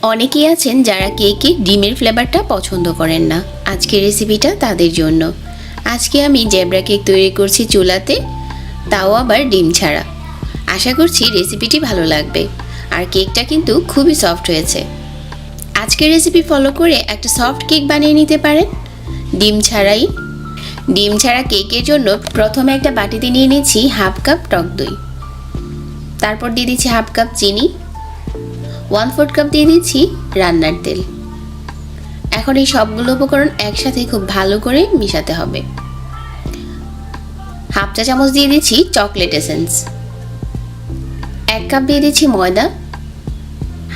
অনেকেই আছেন যারা কেকে ডিমের ফ্লেভারটা পছন্দ করেন না। আজকের রেসিপিটা তাদের জন্য। আজকে আমি জেব্রা কেক তৈরি করছি চুলাতে, তাও আবার ডিম ছাড়া। আশা করছি রেসিপিটি ভালো লাগবে। আর কেকটা কিন্তু খুবই সফট হয়েছে। আজকের রেসিপি ফলো করে একটা সফট কেক বানিয়ে নিতে পারেন ডিম ছাড়াই। ডিম ছাড়া কেকের জন্য প্রথমে একটা বাটিতে নিয়ে নিচ্ছি হাফ কাপ টক দই, তারপর দিয়ে দিচ্ছি হাফ কাপ চিনি, 1/4 কাপ দিয়ে দিচ্ছি রান্নার তেল। এখন এই সবগুলো উপকরণ একসাথে খুব ভালো করে মিশাতে হবে। হাফ চা চামচ দিয়ে দিচ্ছি চকলেট এসেন্স, 1 কাপ দিয়ে দিচ্ছি ময়দা,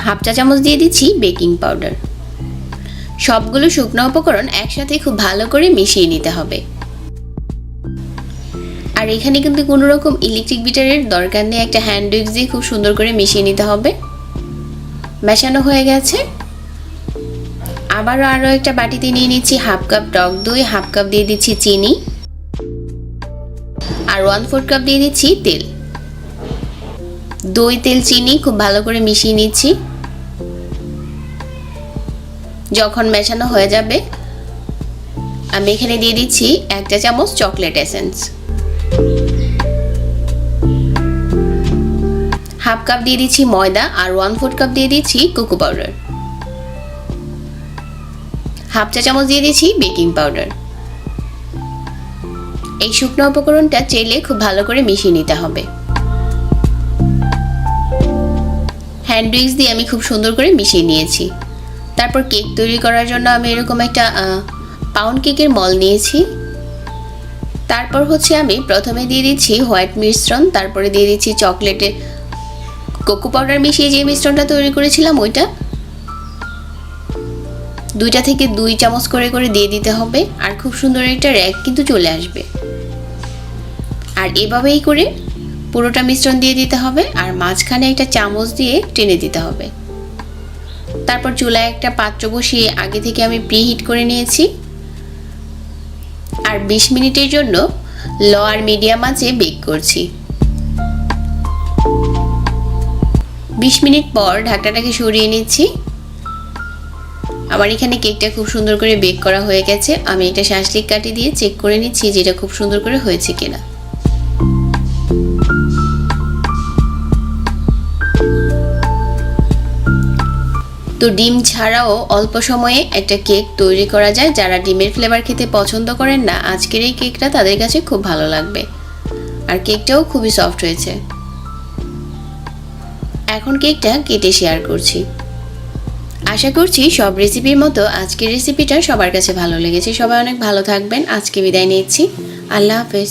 হাফ চা চামচ দিয়ে দিচ্ছি বেকিং পাউডার। সবগুলো শুকনো উপকরণ একসাথে খুব ভালো করে মিশিয়ে নিতে হবে। আর এখানে কিন্তু কোনো রকম ইলেকট্রিক বিটারের দরকার নেই, একটা হ্যান্ড উইক্স দিয়ে খুব সুন্দর করে মিশিয়ে নিতে হবে। মেশানো হয়ে গেছে। আরও একটা বাটিতে নিয়ে নিচ্ছি হাফ কাপ টক দই, হাফ কাপ দিয়ে দিচ্ছি চিনি, আর 1/4 কাপ দিয়ে দিচ্ছি তেল। দই, তেল, চিনি খুব ভালো করে মিশিয়ে নিচ্ছি। যখন মেশানো হয়ে যাবে আমি এখানে দিয়ে দিচ্ছি 1 চা চামচ চকলেট এসেন্স, হাফ কাপ দিয়ে দিচ্ছি ময়দা, আর 1/4 কাপ দিয়ে দিচ্ছি কোকো পাউডার, হাফ চা চামচ দিয়ে দিচ্ছি বেকিং পাউডার। এই শুকনো উপকরণটা চেলে খুব ভালো করে মিশিয়ে নিতে হবে। হ্যান্ড উইক্স দিয়ে আমি খুব সুন্দর করে মিশিয়ে নিয়েছি। তারপর কেক তৈরি করার জন্য আমি এরকম একটা পাউন্ড কেকের মল নিয়েছি। তারপর আমি প্রথমে দিয়ে দিচ্ছি হোয়াইট মিশ্রণ, তারপরে দিয়ে দিচ্ছি চকলেটে কোকো পাউডার মিশিয়ে যে মিশ্রণটা তৈরি করেছিলাম ওইটা 2 থেকে 2 চামচ করে করে দিয়ে দিতে হবে। আর খুব সুন্দর একটা র্যাক কিন্তু চলে আসবে। আর এভাবেই করে পুরোটা মিশ্রণ দিয়ে দিতে হবে, আর মাঝখানে একটা চামচ দিয়ে টেনে দিতে হবে। তারপর চুলায় একটা পাত্র বসিয়ে আগে থেকে আমি প্রিহিট করে নিয়েছি। আর 20 মিনিটের জন্য লো আর মিডিয়াম আঁচে বেক করছি। 20 মিনিট পর ঢাকনাটাকে সরিয়ে নিচ্ছি। আমার এখানে কেকটা খুব সুন্দর করে বেক করা হয়ে গেছে। আমি এটা শাঁসলিক কাঠি দিয়ে চেক করে নিচ্ছি যে এটা খুব সুন্দর করে হয়েছে কিনা। তো ডিম ছাড়াও অল্প সময়ে একটা কেক তৈরি করা যায়। যারা ডিমের ফ্লেভার খেতে পছন্দ করেন না, আজকের এই কেকটা তাদের কাছে খুব ভালো লাগবে। আর কেকটাও খুবই সফট হয়েছে। এখন কেকটা কেটে শেয়ার করছি। আশা করছি সব রেসিপির মতো আজকের রেসিপিটা সবার কাছে ভালো লেগেছে। সবাই অনেক ভালো থাকবেন। আজকে বিদায় নিচ্ছি। আল্লাহ হাফেজ।